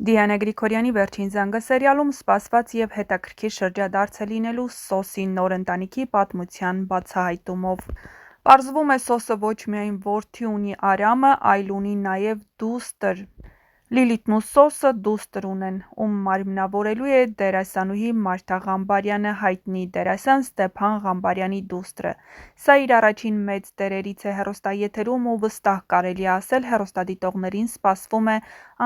Դիանա Գրիգորյանի վերջին զանգը սերիալում սպասված և հետաքրքիր շրջադարձ է լինելու Սոսի նոր ընտանիքի պատմության բացահայտումով։ Պարզվում է Սոսը ոչ միայն որդի ունի Արամը, այլ ունի նաև դուստր։ Լիլիթն ու Սոսը դուստր ունեն, ում մարմնավորելու է դերասանուհի Մարթա Ղամբարյանը, հայտնի դերասան Ստեփան Ղամբարյանի դուստրը։ Սա իր առաջին մեծ դերերից է հեռուստաեթերում ու վստահ կարելի է ասել հեռուստադիտողներին սպասվում է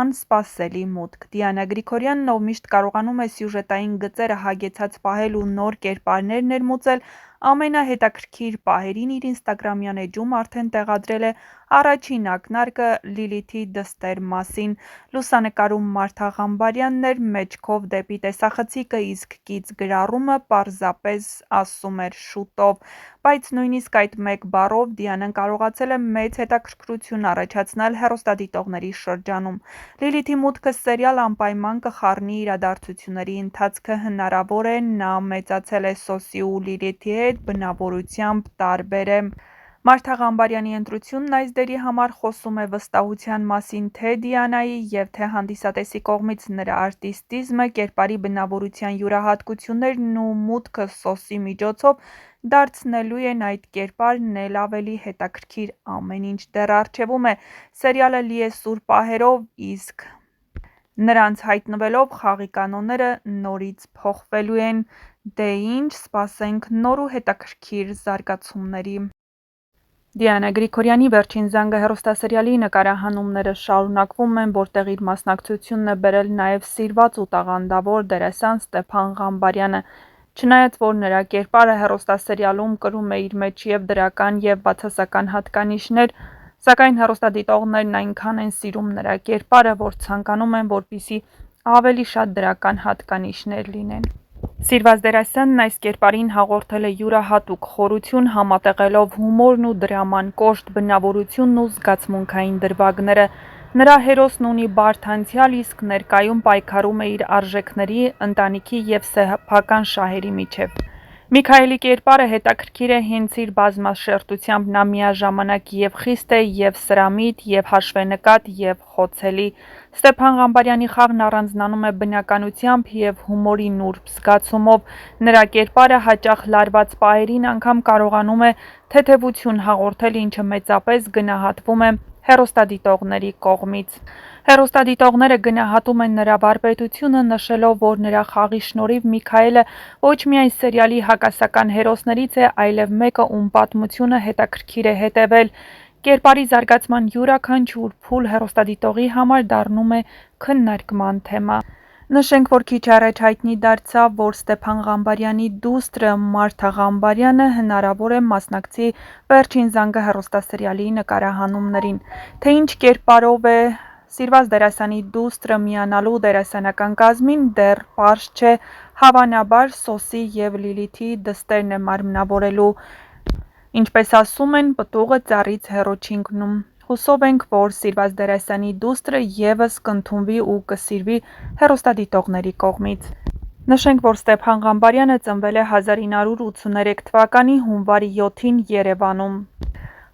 անսպասելի մուտք։ Դիանա Գրիգորյանն, ով միշտ կարողանում է սյուժետային գծերը հագեցած պահել ու նոր կերպարներ ներմուծել, ամենահետաքրքիր պահերին իր ինստագրամյան էջում արդեն տեղադրել է առաջին ակնարկը Լիլիթի դստեր մասին։ Լուսանկարում Մարթա Ղամբարյանն էր մեջքով դեպի տեսախցիկը, իսկ կից գրառումը պարզապես ասում էր շուտով, բայց նույնիսկ այդ մեկ բառով Դիանան կարողացել է մեծ հետաքրքրություն առաջացնել հեռուստադիտողների շրջանում։ Լիլիթի մուտքը սերիալ անպայման կխառնի իրադարձությունների ընթացքը, հնարավոր է նա մեծացել է Սոսի ու Լիլիթի հետ, բնավորությամբ տարբեր է։ Մարթա Ղամբարյանի ընտրությունն այս դերի համար խոսում է վստահության մասին թե Դիանայի և թե հանդիսատեսի կողմից նրա արտիստիզմը, կերպարի բնավորության յուրահատկություններն ու մուտքը Սոսի միջոցով դարձնելու են այդ կերպարն էլ ավելի հետաքրքիր։ Ամեն ինչ դեռ առջևում է, սերիալը լի է սուր պահերով, իսկ նրանց հայտնվելով խաղի կանոնները նորից փոխվելու են։ Դե ինչ, սպասենք նոր ու հետաքրքիր զարգացումների։ Դիանա Գրիգորյանի վերջին զանգը հեռուստասերիալի նկարահանումները շարունակվում են, որտեղ իր մասնակցությունն է բերել նաև սիրված ու տաղանդավոր դերասան Ստեփան Ղամբարյանը։ Չնայած որ նրա կերպարը հեռուստասերիալում կրում է իր մեջ և դրական, և բացասական հատկանիշներ, սակայն հեռուստադիտողներն այնքան են սիրում նրա կերպարը, որ ցանկանում են, որպեսզի ավելի շատ դրական հատկանիշներ լինեն։ Սիրված դերասանն այս կերպարին հաղորդել է յուրահատուկ խորություն, համատեղելով հումորն ու դրաման, կոշտ բնավորությունն ու զգացմունքային դրվագները։ Նրա հերոսն ունի բարդ անցյալ, իսկ ներկայում պայքարում է իր արժեքների, ընտանիքի և սեփական շահերի միջև։ Միքայելի կերպարը հետաքրքիր է հենց իր բազմաշերտությամբ, նա միաժամանակ և խիստ է, և սրամիտ, և հաշվենկատ, և խոցելի։ Ստեփան Ղամբարյանի խաղն առանձնանում է բնականությամբ և հումորի նուրբ զգացումով։ Նրա կերպարը հաճախ լարված պահերին անգամ կարողանում է թեթևություն հաղորդել, ինչը մեծապես գնահատվում է հեռուստադիտողների կողմից։ Հեռուստադիտողները գնահատում են նրա վարպետությունը, նշելով, որ նրա խաղի շնորհիվ Միքայելը ոչ միայն սերիալի հակասական հերոսներից է, այլև մեկը, ում պատմությունը հետաքրքիր է հետևել։ Կերպարի զարգացման յուրաքանչյուր փուլ հեռուստադիտողի համար դառնում է քննարկման թեմա։ Նշենք, որ քիչ առաջ հայտնի դարձավ, որ Ստեփան Ղամբարյանի դուստրը Մարթա Ղամբարյանը հնարավոր է մասնակցի Վերջին զանգը հեռուստասերիալի նկարահանումներին։ Թե ինչ կերպարով է սիրված դերասանի դուստրը միանալու դերասանական կազմին, դեռ պարզ չէ, հավանաբար Սոսի և Լիլիթի դստերն է մարմնավորելու։ Ինչպես ասում են, պտուղը ծառից հեռու չի ընկնում։ Հուսով ենք, որ սիրված դերասանի դուստրը ևս կընդունվի ու կսիրվի հեռուստադիտողների կողմից։ Նշենք, որ Ստեփան Ղամբարյանը ծնվել է 1983 թվականի հունվարի 7-ին Երևանում։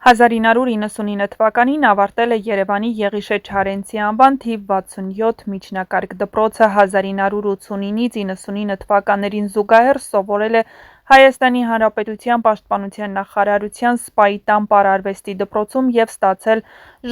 1999 թվականին ավարտել է Երևանի Եղիշե Չարենցի անվան թիվ 67 միջնակարգ դպրոցը, 1989-ից 99 թվականներին զուգահեռ սովորել է Հայաստանի Հանրապետության Պաշտպանության նախարարության Սպայի տան պարարվեստի դպրոցում և ստացել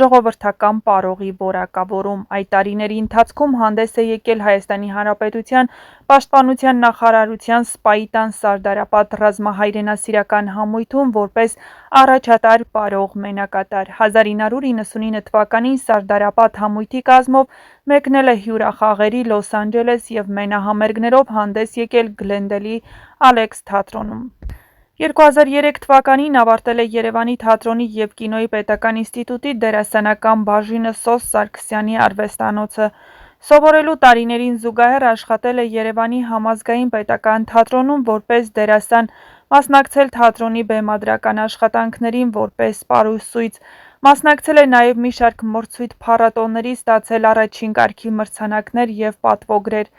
ժողովրդական պարողի որակավորում։ Այդ տարիների ընթացքում հանդես է եկել Հայաստանի Հանրապետության Պաշտպանության նախարարության Սպայի տան Սարդարապատ ռազմահայրենասիրական համույթում որպես առաջատար պարող մենակատար։ 1999 թվականին Սարդարապատ համույթի կազմով մեկնել է հյուրախաղերի Լոս Անջելես և մենահամերգներով հանդես եկել Գլենդելի Ալեքս թատրոնում։ 2003 թվականին ավարտել է Երևանի թատրոնի և կինոյի պետական ինստիտուտի դերասանական բաժինը Սոս Սարգսյանի արվեստանոցը։ Սովորելու տարիներին զուգահեռ աշխատել է Երևանի համազգային պետական թատրոնում որպես դերասան, մասնակցել թատրոնի բեմադրական աշխատանքներին որպես պարուսույց, մասնակցել է նաև մի շարք մրցույթ փառատոների, ստացել առաջին կարգի մրցանակներ և պատվոգրեր։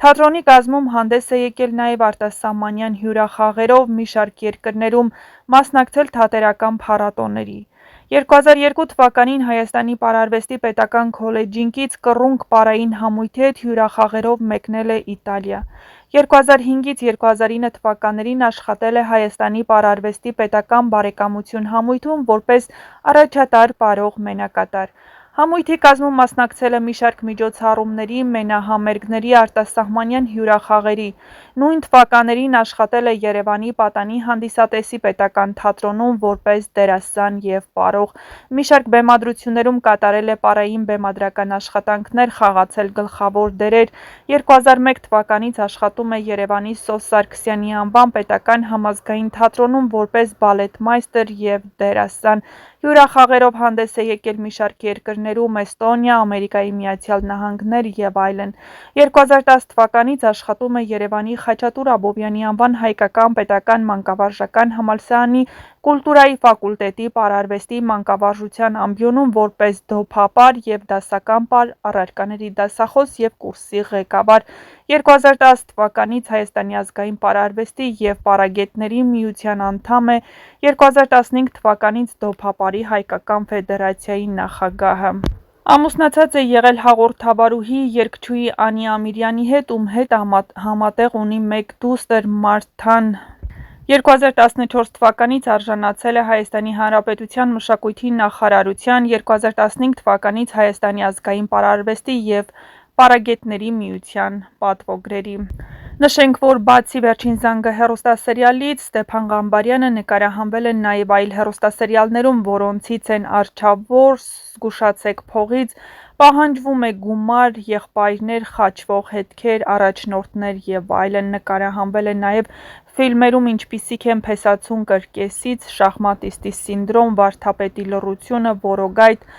Թատրոնի կազմում հանդես է եկել նաև արտասահմանյան հյուրախաղերով, մի շարք երկրներում մասնակցել թատերական փառատոների։ 2002 թվականին Հայաստանի պարարվեստի պետական քոլեջինկից կռունկ պարային համույթի հետ հյուրախաղերով մեկնել է Իտալիա։ 2005-ից 2009 թվականներին աշխատել է Հայաստանի պարարվեստի պետական բարեկամություն համույթում որպես առաջատար պարող մենակատար։ Համույթի կազմում մասնակցել է մի շարք միջոցառումների, մենահամերգների, արտասահմանյան հյուրախաղերի։ Նույն թվականներին աշխատել է Երևանի Պատանի հանդիսատեսի պետական թատրոնում որպես դերասան և պարող։ Մի շարք բեմադրություններում կատարել է պարային բեմադրական աշխատանքներ, խաղացել գլխավոր դերեր։ 2001 թվականից աշխատում է Երևանի Սոս Սարգսյանի անվան պետական համազգային թատրոնում որպես բալետմայստեր և դերասան։ Հյուրախաղերով հանդես է եկել մի շարք երկրներում՝ Էստոնիա, Ամերիկայի Միացյալ Նահանգներ և այլն։ 2010 թվականից աշխատում է Երևանի Խաչատուր Աբովյանի անվան հայկական պետական մանկավարժական համալսարանի կուլտուրայի ֆակուլտետի պարարվեստի մանկավարժության ամբիոնում որպես դոփապար և դասական պար, առարկաների դասախոս և կուրսի ղեկավար։ 2010 թվականից Հայաստանի ազգային պարարվեստի և պարագետների միության անդամ է, 2015 թվականից դոփապարի հայկական ֆեդերացիայի նախագահը։ Ամուսնացած է եղել հաղորդավարուհի, երգչուհի Անի Ամիրյանի հետ, ում հետ համատեղ ունի մեկ դուստր Մարթան։ 2014 թվականից արժանացել է Հայաստանի Հանրապետության մշակույթի նախարարության, 2015 թվականից Հայաստանի ազգային պարարվեստի և պարագետների միության պատվոգրերի։ Նշենք, որ բացի «Վերջին զանգը» հեռուստասերիալից, Ստեփան Ղամբարյանը նկարահանվել է նաև այլ հեռուստասերիալներում, որոնցից են «Արչավոր», «Զգուշացեք փողից», «Պահանջվում է գումար», «Եղբայրներ», «Խաչվող հետքեր», «Առաջնորդներ» և այլն։ Նկարահանվել է նաև ֆիլմերում, ինչպիսիք են «Փեսացուն կրկեսից», «Շախմատիստի սինդրոմ», «Վարդապետի լռությունը», «Որոգայթ»,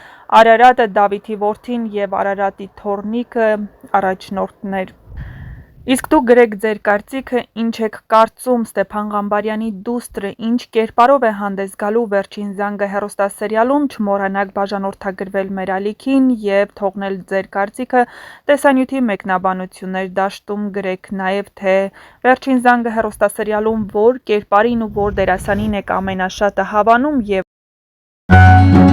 «Արարատը», «Դավիթի որդին» և «Արարատի թոռնիկը», «Առաջնորդներ»։ Իսկ դուք գրեք ձեր կարծիքը, ինչ եք կարծում Ստեփան Ղամբարյանի դուստրը ինչ կերպարով է հանդես գալու «Վերջին զանգը» հեռուստասերիալում, չմոռանաք բաժանորդագրվել մեր ալիքին և թողնել ձեր կարծիքը տեսանյութի մեկնաբանություններ դաշտում։ Գրեք նաև, թե «Վերջին զանգը» հեռուստասերիալում որ կերպարին ու որ դերասանին եք ամենաշատը հավանում և